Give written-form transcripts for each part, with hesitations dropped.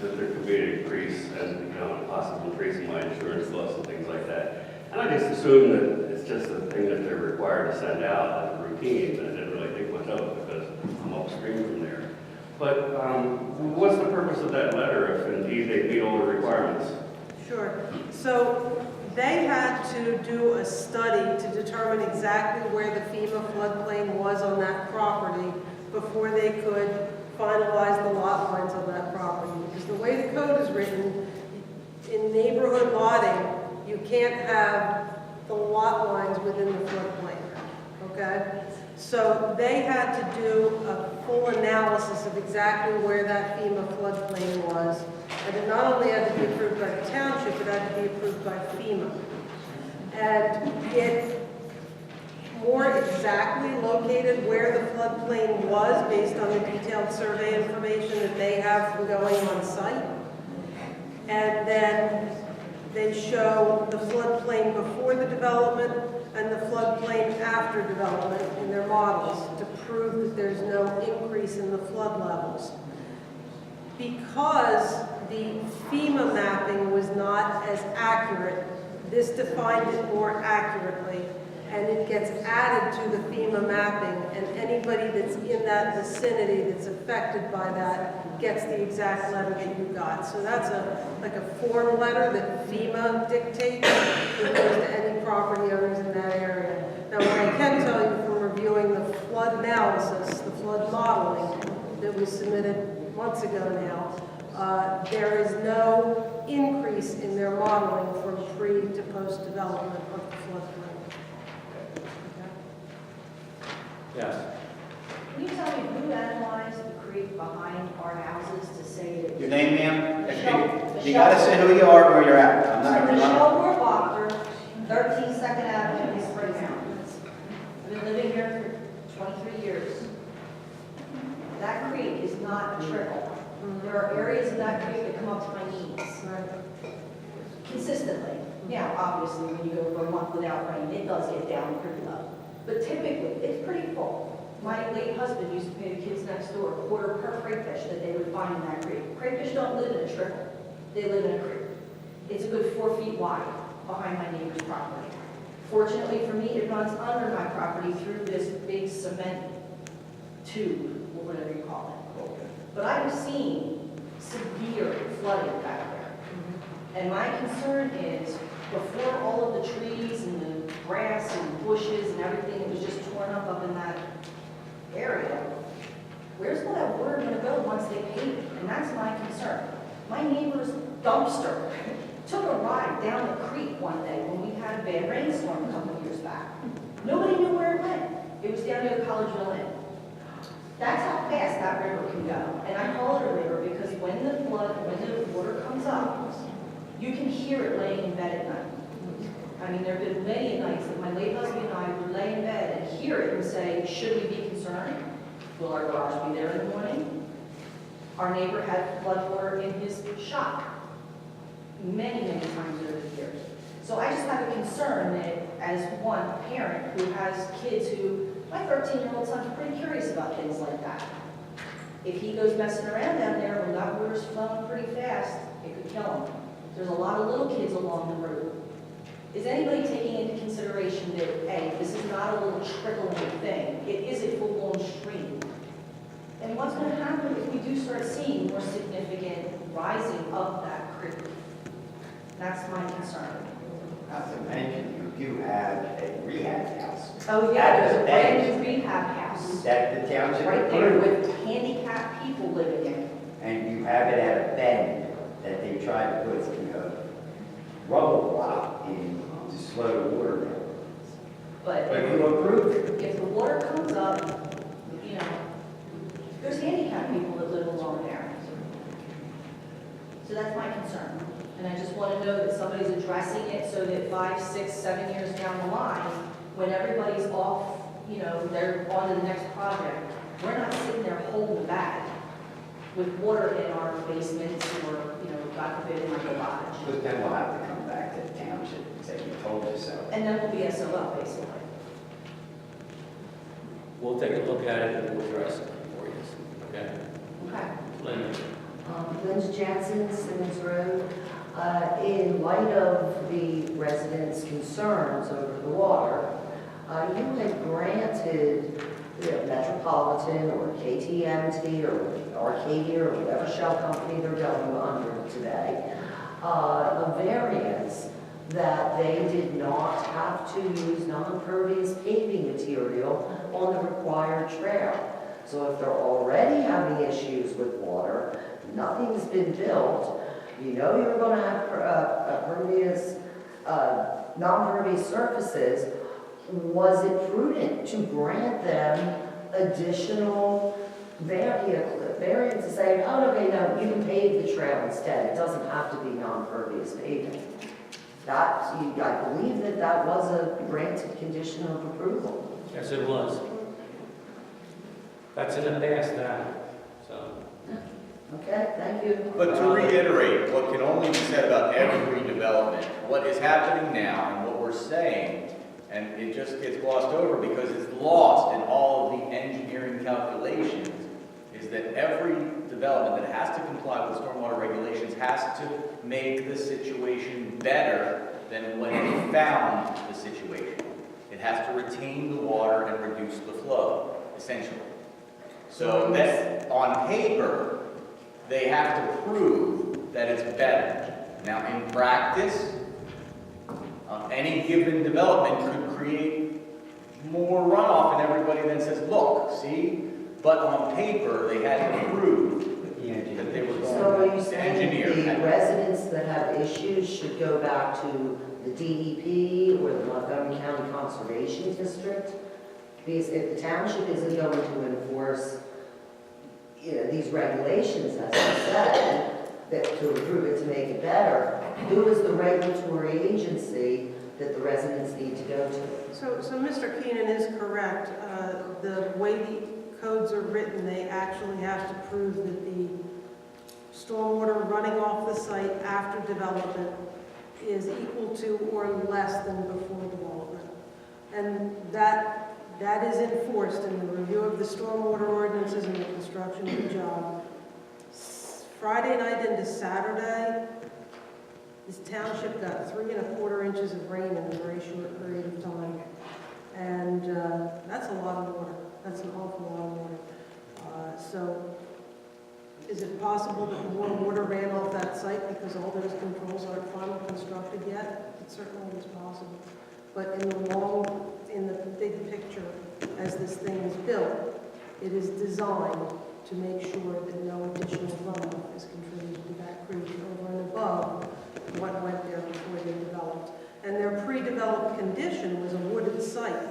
that there could be an increase and, you know, possible increase in my insurance costs and things like that. And I just assume that it's just a thing that they're required to send out as a routine, and I didn't really think much of it because I'm upstream from there. But what's the purpose of that letter if indeed they meet all the requirements? Sure. So they had to do a study to determine exactly where the FEMA floodplain was on that property before they could finalize the lot lines on that property. Because the way the code is written, in neighborhood lotting, you can't have the lot lines within the floodplain, okay? So they had to do a full analysis of exactly where that FEMA floodplain was. And it not only had to be approved by the township, it had to be approved by FEMA. And it more exactly located where the floodplain was based on the detailed survey information that they have from going on site. And then they show the floodplain before the development and the floodplain after development in their models to prove that there's no increase in the flood levels. Because the FEMA mapping was not as accurate, this defined it more accurately, and it gets added to the FEMA mapping, and anybody that's in that vicinity that's affected by that gets the exact letter that you got. So that's like a form letter that FEMA dictates that goes to any property owners in that area. Now, what I can tell you from reviewing the flood analysis, the flood modeling that was submitted months ago now, there is no increase in their modeling from pre to post development of the floodplain. Yes. Can you tell me who analyzed the creek behind our houses to say that? Your name, ma'am? Michelle. You gotta say who you are and where you're at. I'm not gonna Michelle Warbacher, 13 Second Avenue in Springtown. I've been living here for 23 years. That creek is not a trickle. There are areas of that creek that come up to my knees. Consistently. Now, obviously, when you go for a month without rain, it does get down pretty low. But typically, it's pretty full. My late husband used to pay the kids next door a quarter per crayfish that they would find in that creek. Crayfish don't live in a trickle. They live in a creek. It's a good 4 feet wide behind my neighbor's property. Fortunately for me, it runs under my property through this big cement tube, or whatever you call it. But I've seen severe flooding back there. And my concern is, before all of the trees and the grass and bushes and everything that was just torn up in that area, where's all that water going to go once they pave it? And that's my concern. My neighbor's dumpster took a ride down the creek one day when we had a bad rainstorm a couple of years back. Nobody knew where it went. It was down near Collegeville Inn. That's how fast that river can go. And I call it a river because when the water comes up, you can hear it laying in bed at night. I mean, there have been many nights that my late husband and I would lay in bed and hear it and say, should we be concerned? Will our garage be there in the morning? Our neighbor had flood water in his shop many, many times over the years. So I just have a concern that as one parent who has kids who, my 13-year-old son's pretty curious about things like that. If he goes messing around down there when that water's flowing pretty fast, it could kill him. There's a lot of little kids along the road. Is anybody taking into consideration that, hey, this is not a little trickling thing, it is a full-blown stream? And what's going to happen if we do start seeing more significant rising of that creek? That's my concern. Not to mention, you do have a rehab house. Oh yeah, there's a brand new rehab house That the township right there approved. with handicapped people living in it. And you have it at a bend that they try to put, rubble block in to slow the water down. But But you approved it. if the water comes up, there's handicapped people that live along there. So that's my concern. And I just want to know that somebody's addressing it so that 5, 6, 7 years down the line, when everybody's off, they're on to the next project, we're not sitting there holding the bag with water in our basements or, God forbid, in our garage. But then we'll have to come back to the township and say, you told us so. And then we'll be SOL, basically. We'll take a look at it and we'll address it for you. Okay? Okay. Linda? The Linda Jansen, Simmons Road. In light of the residents' concerns over the water, you had granted Metropolitan or KTMT or Arcadia or whatever shell company they're going under today, a variance that they did not have to use non-impervious paving material on the required trail. So if they're already having issues with water, nothing's been built, you know you're going to have non-pervious surfaces, was it prudent to grant them additional variance to say, oh, okay, no, you can pave the trail instead. It doesn't have to be non-pervious paving. I believe that was a granted condition of approval. Yes, it was. That's in the past now, so. Okay, thank you. But to reiterate, what can only be said about every development, what is happening now and what we're saying, and it just gets glossed over because it's lost in all of the engineering calculations, is that every development that has to comply with stormwater regulations has to make the situation better than when it found the situation. It has to retain the water and reduce the flow, essentially. So that on paper, they have to prove that it's better. Now, in practice, any given development could create more runoff, and everybody then says, look, see? But on paper, they had to prove that they were So are going you to saying engineer. the residents that have issues should go back to the DEP or the Montgomery County Conservation District? Because if the township isn't going to enforce these regulations, as you said, that to improve it, to make it better, who is the regulatory agency that the residents need to go to? So Mr. Keenan is correct. The way the codes are written, they actually have to prove that the stormwater running off the site after development is equal to or less than before development. And that is enforced in the review of the stormwater ordinances and the construction of the job. Friday night into Saturday, this township got 3 1/4 inches of rain in a very short period of time. And that's a lot of water. That's an awful lot of water. So is it possible that more water ran off that site because all those controls aren't finally constructed yet? It certainly is possible. But in the big picture, as this thing is built, it is designed to make sure that no additional runoff is contributed to that creek over and above what went there before they developed. And their pre-developed condition was a wooded site.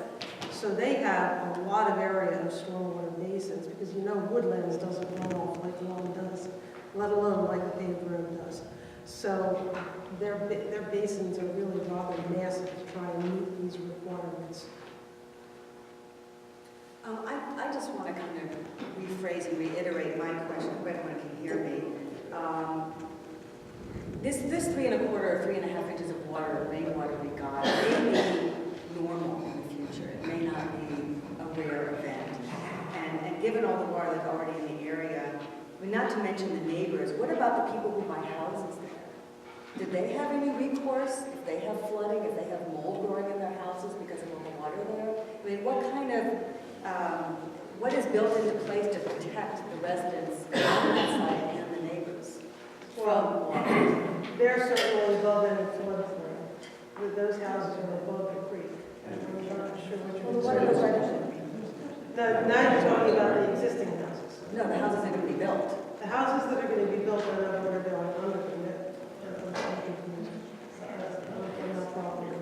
So they have a lot of area of stormwater basins, because woodlands doesn't run off like lawn does, let alone like a paved road does. So their basins are really rather massive to try and meet these requirements. I just want to kind of rephrase and reiterate my question, if everyone can hear me. This 3 1/4 or 3 1/2 inches of water, rainwater we got, may be normal in the future. It may not be a rare event. And given all the water that's already in the area, I mean, not to mention the neighbors, what about the people who buy houses there? Did they have any recourse if they have flooding, if they have mold growing in their houses because of all the water there? I mean, what is built into place to protect the residents on that side and the neighbors from water? They're certainly above any floodplain. Those houses are above the creek. And I'm not sure which Well, ones. what are those right Now you're talking about the existing houses. No, the houses that are going to be built. The houses that are going to be built are not where they're under commit.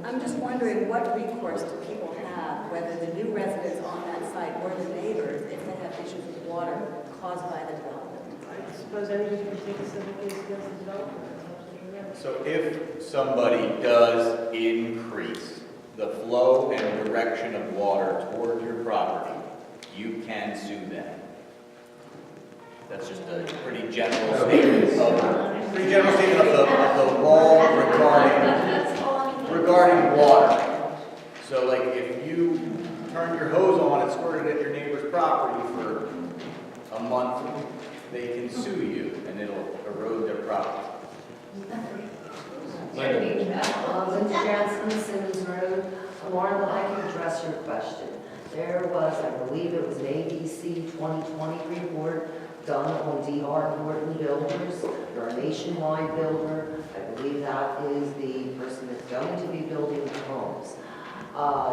I'm just wondering what recourse do people have, whether the new residents on that site or the neighbors, if they have issues with water caused by the development? I suppose anybody can take a civil case against the developer. That's absolutely right. So if somebody does increase the flow and direction of water toward your property, you can sue them. That's just a pretty general statement of the law regarding water. So like if you turn your hose on and squirt it at your neighbor's property for a month, they can sue you and it'll erode dropped. Linda Jansen, Simmons Road. Marla, I can address your question. There was, I believe it was an ABC 2020 report done on D.R. Norton Builders. They're a nationwide builder. I believe that is the person that's going to be building the homes.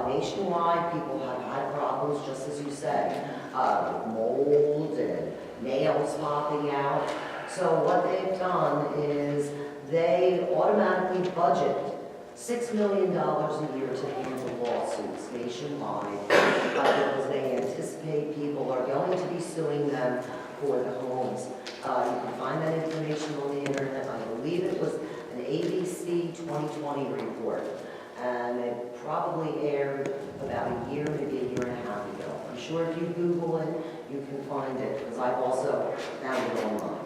Nationwide, people have had problems, just as you said, with mold and nails popping out. So what they've done is they automatically budget $6 million a year to handle lawsuits nationwide because they anticipate people are going to be suing them for the homes. You can find that information on the internet. I believe it was an ABC 2020 report, and it probably aired about a year, maybe a year and a half ago. I'm sure if you Google it, you can find it, because I've also found it online.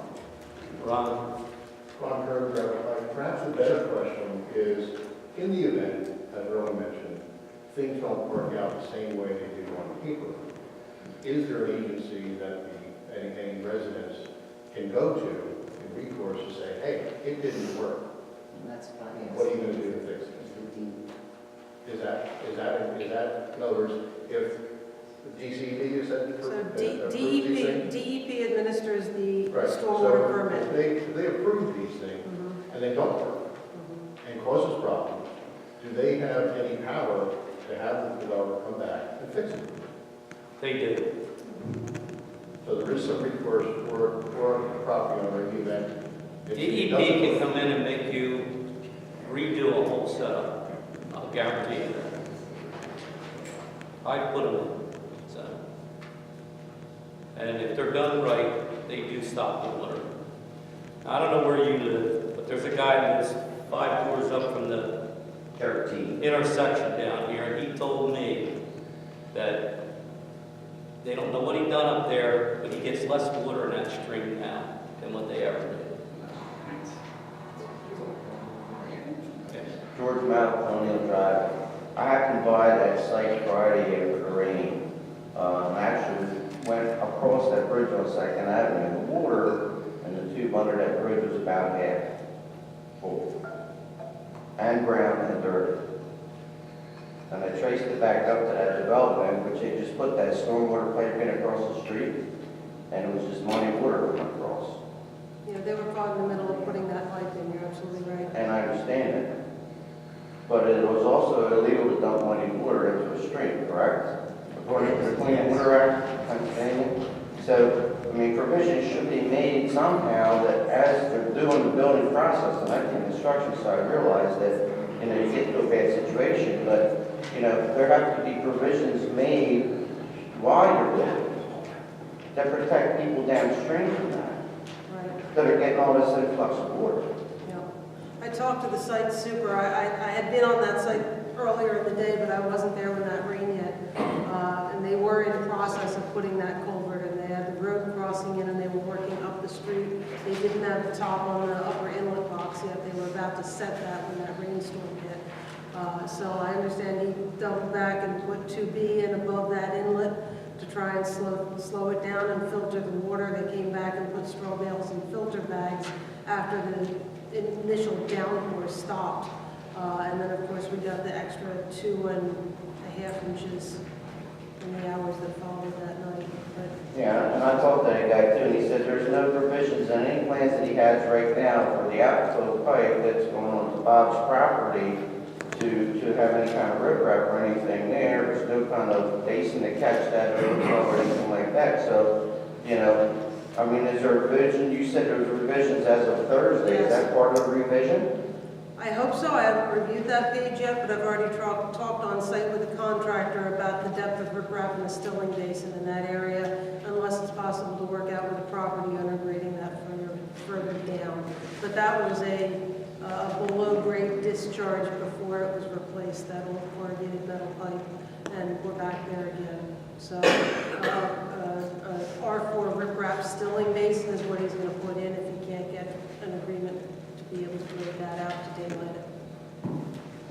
Ron? Ron Kirk, perhaps the better question is, in the event, as Earl mentioned, things don't work out the same way they do on paper, is there an agency that any residents can go to in recourse to say, hey, it didn't work. And that's what I What are you going to do to fix it? Is that, in other words, if the DCED is that So approve these things? DEP administers the Right, stormwater so permit. if they approve these things and they don't work and causes problems, do they have any power to have the developer come back and fix it? They do. So there is some recourse for a property owner in the event. DEP can come in and make you redo a whole setup. I'll guarantee you that. I put them in, so. And if they're done right, they do stop the water. I don't know where you live, but there's a guy that lives 5 doors up from the 13. intersection down here, and he told me that they don't know what he done up there, but he gets less water in that stream now than what they ever did. Okay. George Mount, Colonial Drive. I happened by that site Friday after the rain. Actually went across that bridge on 2nd Avenue. The water and the tube under that bridge was about half full. And brown and dirty. And I traced it back up to that development, which they just put that stormwater pipe in across the street, and it was just muddy water going across. You know, they were caught in the middle of putting that pipe in, you're absolutely right. And I understand it. But it was also illegal to dump muddy water into a stream, correct? According to the Clean Water Act, Pennsylvania. So, I mean, provisions should be made somehow that as they're doing the building process, and I think the construction side realize that, you know, you get to a bad situation, but, you know, there have to be provisions made while you're building that protect people downstream from that, Right. that are getting all this influx of water. Yeah. I talked to the site super. I had been on that site earlier in the day, but I wasn't there when that rain hit. And they were in the process of putting that culvert, and they had the road crossing in, and they were working up the street. They didn't have the top on the upper inlet box yet. They were about to set that when that rainstorm hit. So I understand he doubled back and put 2B in above that inlet to try and slow it down and filter the water. They came back and put straw bales and filter bags after the initial downpour stopped. And then, of course, we got the extra 2.5 inches in the hours that followed that night. But Yeah, and I talked to that guy too, and he said there's no provisions in any plans that he has right now for the outflow pipe that's going on to Bob's property to have any kind of riprap or anything there. There's no kind of basin to catch that overflow or anything like that. So, you know, I mean, is there a revision? You said there's revisions as of Thursday. Is that part of the revision? I hope so. I haven't reviewed that page yet, but I've already talked on site with the contractor about the depth of riprap in the stilling basin in that area, unless it's possible to work out with the property owner grading that further down. But that was a below-grade discharge before it was replaced, that old corrugated metal pipe, and we're back there again. So R4 riprap stilling basin is what he's going to put in if he can't get an agreement to be able to grade that out to daylight it.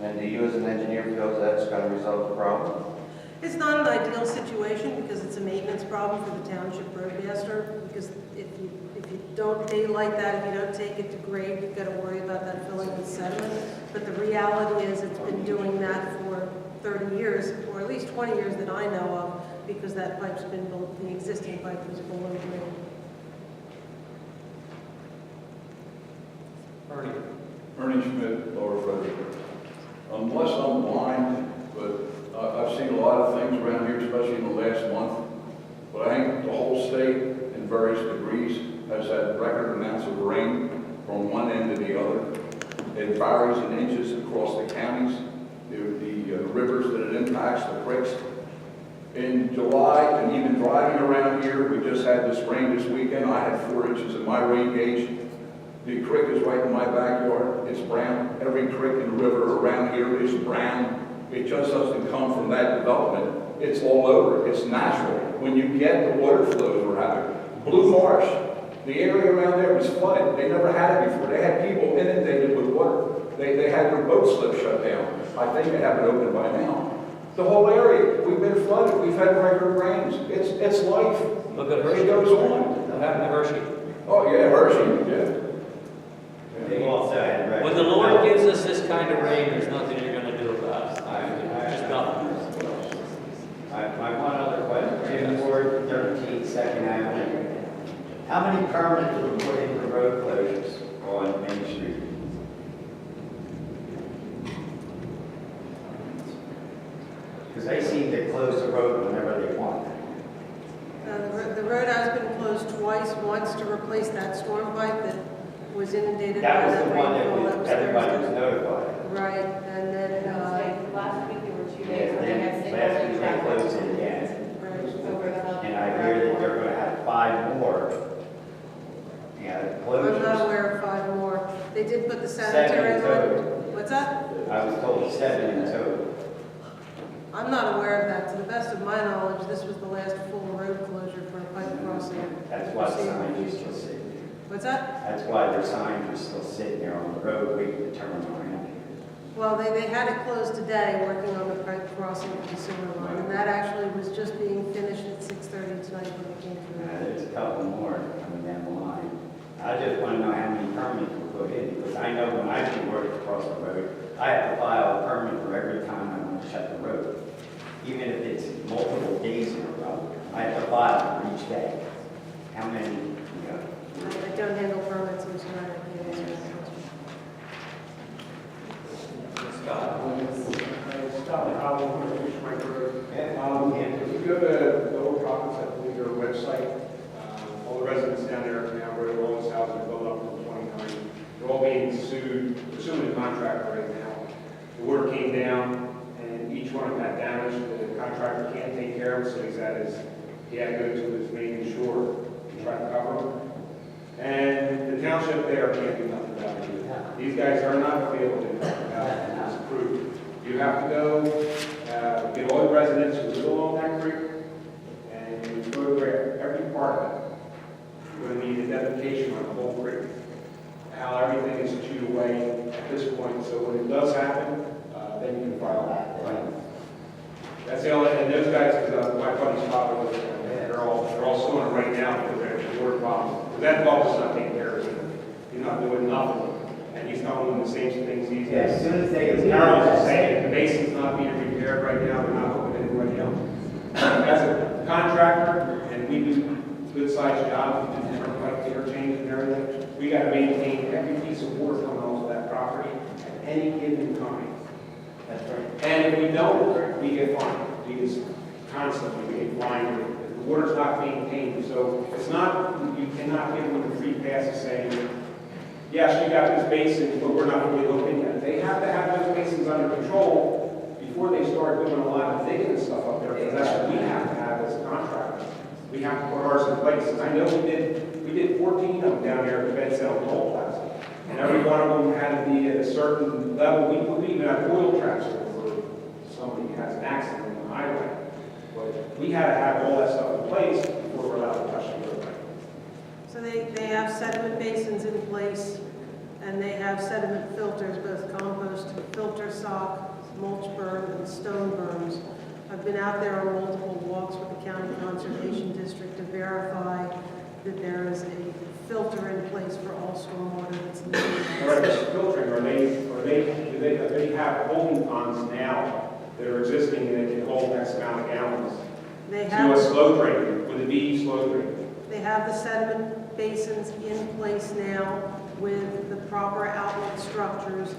And do you as an engineer feel that's going to resolve the problem? It's not an ideal situation because it's a maintenance problem for the township roadmaster, because if you don't date like that, if you don't take it to grade, you've got to worry about that filling with sediment. But the reality is it's been doing that for 30 years, or at least 20 years that I know of, because that pipe's been built, the existing pipe was below grade. Ernie Schmidt, Lower Frederick. Unless I'm blind, but I've seen a lot of things around here, especially in the last month. But I think the whole state, in various degrees, has had record amounts of rain from one end to the other. It varies in inches across the counties, the rivers that it impacts, the creeks. In July, and even driving around here, we just had this rain this weekend. I had 4 inches in my rain gauge. The creek is right in my backyard. It's brown. Every creek and river around here is brown. It just doesn't come from that development. It's all over. It's natural. When you get the water flows we're having. Blue Marsh, the area around there was flooded. They never had it before. They had people inundated with water. They had their boat slip shut down. I think they have it open by now. The whole area, we've been flooded. We've had record rains. It's life. Look at Hershey. It goes on. What happened to Hershey? Oh, yeah, Hershey, yeah. They also had record. When the Lord gives us this kind of rain, there's nothing you're going to do about it. Just nothing. My one other question, 213 Second Avenue. How many permits were put in for road closures on Main Street? Because they seem to close the road whenever they want. The road has been closed twice, once to replace that storm pipe that was inundated by That was that the one rainfall that that was everybody was Thursday. notified. Right, and then, Last week there were 2 days Yes, where they had then single last week they traffic. closed it again. Over the- And I hear that they're gonna have 5 more. Yeah, I'm not closures. aware of 5 more. They did put the 7 sanitary in line. total. What's that? I was told 7 in total. I'm not aware of that. To the best of my knowledge, this was the last full road closure for a pipe crossing. That's why the signs are still sitting there. What's that? That's why their signs are still sitting there on the road waiting to turn around. Well, they had it closed today, working on the pipe crossing of the sewer line, and that actually was just being finished at 6:30 tonight when it came through. There's a couple more coming down the line. I just want to know how many permits were put in, because I know when I do work across the road, I have to file a permit for every time I want to shut the road. Even if it's multiple days in a row, I have to file for each day. How many, you know? I don't handle permits, I'm sorry, I can't answer that question. Scott Howell, Fish Mike Road. Yeah. If you go to Lower Province, I believe their website, all the residents down there now, where all those houses are built up from 29, they're all being sued, pursuing a contract right now. The water came down, and each one of them had damage. The contractor can't take care of it, so he had to go to his main insurer to try to cover them. And the township there can't do nothing about it either. These guys are not going to be able to do nothing about it. It's approved. You have to go, get all the residents who live along that creek, and you photograph every part of it. You're going to need identification on the whole creek, how everything is chewed away at this point. So when it does happen, then you can file that. That's the only, and those guys, because my buddy's father was, they're all suing it right now because they're having water problems. Because that dog is not taking care of it. He's not doing nothing. And he's telling them the same things he's Yeah, as soon as they as Carol was saying, the basin's not being repaired right now, they're not hooking anybody else. As a contractor, and we do good-sized jobs, we do different like interchange and everything, we gotta maintain every piece of water coming off of that property at any given time. That's right. And if we don't, we get fined. We just constantly we get fined. The water's not maintained, so it's not, you cannot give them a free pass of saying, yes, you got this basin, but we're not really looking at it. They have to have those basins under control before they start doing a lot of digging and stuff up there, because that's what we have to have as contractors. We have to put ours in place. And I know we did 14 of them down there at the Bed Cell Toll Plaza. And every one of them had to be at a certain level. We even have oil traps where somebody has an accident on the highway. But we had to have all that stuff in place before we're allowed to touch the road. So they have sediment basins in place, and they have sediment filters, both compost, filter sock, mulch berm, and stone berms. I've been out there on multiple walks with the County Conservation District to verify that there is a filter in place for all stormwater that's All needed. right, this filtering, do they have holding ponds now that are existing and that can hold X amount of gallons? They To a have, slow drain, would it be slow drain? they have the sediment basins in place now with the proper outlet structures.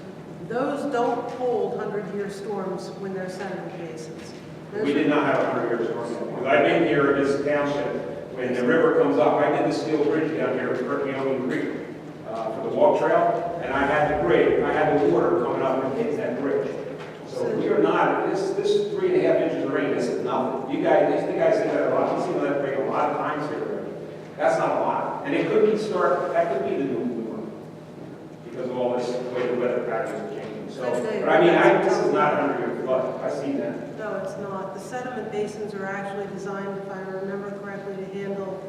Those don't hold 100-year storms when they're sediment basins. Those We are- did not have a 100-year storm. Because I've been here in this township, when the river comes up, I did the steel bridge down here at Perkiomen Creek for the walk trail, and I had the water coming up and hitting that bridge. So we are not, this 3.5 inches of rain, this is nothing. You guys think that a lot, you see that rain a lot of times here. That's not a lot. And it could be that could be the new norm because of all this, the way the weather patterns are changing. So, but I mean, this is not 100-year flood. I see that. No, it's not. The sediment basins are actually designed, if I remember correctly, to handle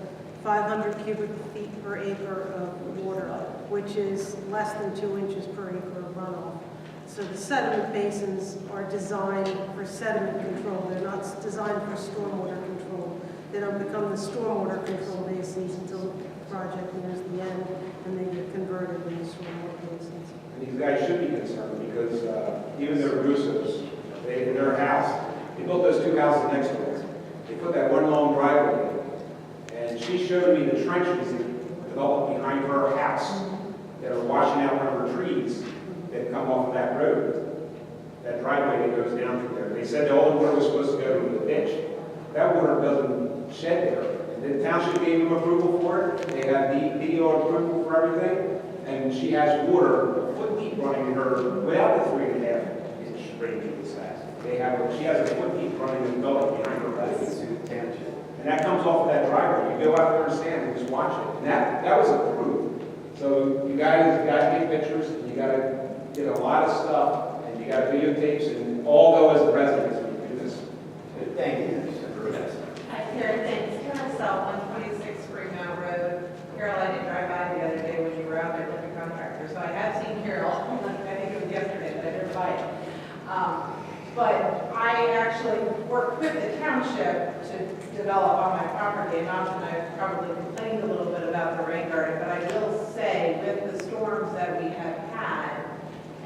500 cubic feet per acre of water, which is less than 2 inches per acre of runoff. So the sediment basins are designed for sediment control. They're not designed for stormwater control. They don't become the stormwater control basins until the project nears the end, and they get converted into stormwater basins. And these guys should be concerned because even the Russos, in their house, they built those 2 houses next to us. They put that one long driveway in. And she showed me the trenches that developed behind her house that are washing out one of her trees that come off of that road, that driveway that goes down through there. They said all the water was supposed to go to the ditch. That water doesn't shed there. And the township gave them approval for it. They have the DO approval for everything. And she has water a foot deep running in her without the 3.5 inch rain that this has. She has a foot deep running in the gully behind her house. And that comes off of that driveway. You go out there and stand and just watch it. And that was approved. So you guys take pictures, and you gotta get a lot of stuff, and you got videotapes, and all go as the residents when you do this. Thank you, Mr. Bruce. Hi, Karen, thanks. Karen Sell, 126 Greenmount Road. Carol, I did drive by the other day when you were out there with the contractor, so I have seen Carol. I think it was yesterday, but I didn't buy it. But I actually worked with the township to develop on my property, and often I've probably complained a little bit about the rain garden, but I will say with the storms that we have had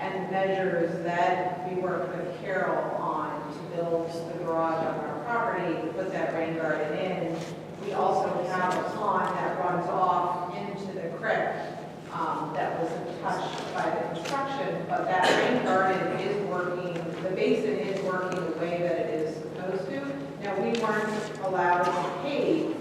and measures that we worked with Carol on to build the garage on our property, to put that rain garden in, we also have a pond that runs off into the creek that wasn't touched by the construction, but that rain garden is working, the basin is working the way that it is supposed to. Now, we weren't allowed to pave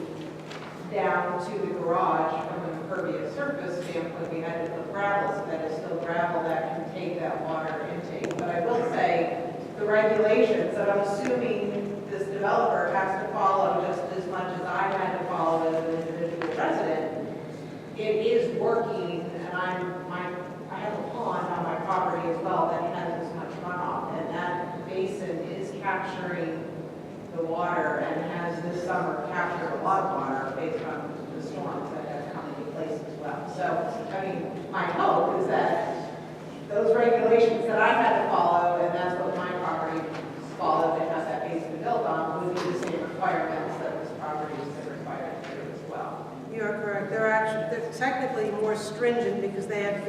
down to the garage from an impervious surface standpoint. We had to put gravel, so that is still gravel that can take that water intake. But I will say, the regulations that I'm assuming this developer has to follow just as much as I had to follow as an individual resident, it is working, and I have a pond on my property as well that has as much runoff, and that basin is capturing the water and has this summer captured a lot of water based on the storms that have come into place as well. So, I mean, my hope is that those regulations that I had to follow, and that's what my property followed and has that basin built on, would be the same requirements that this property is required to do as well. You are correct. They're technically more stringent because they have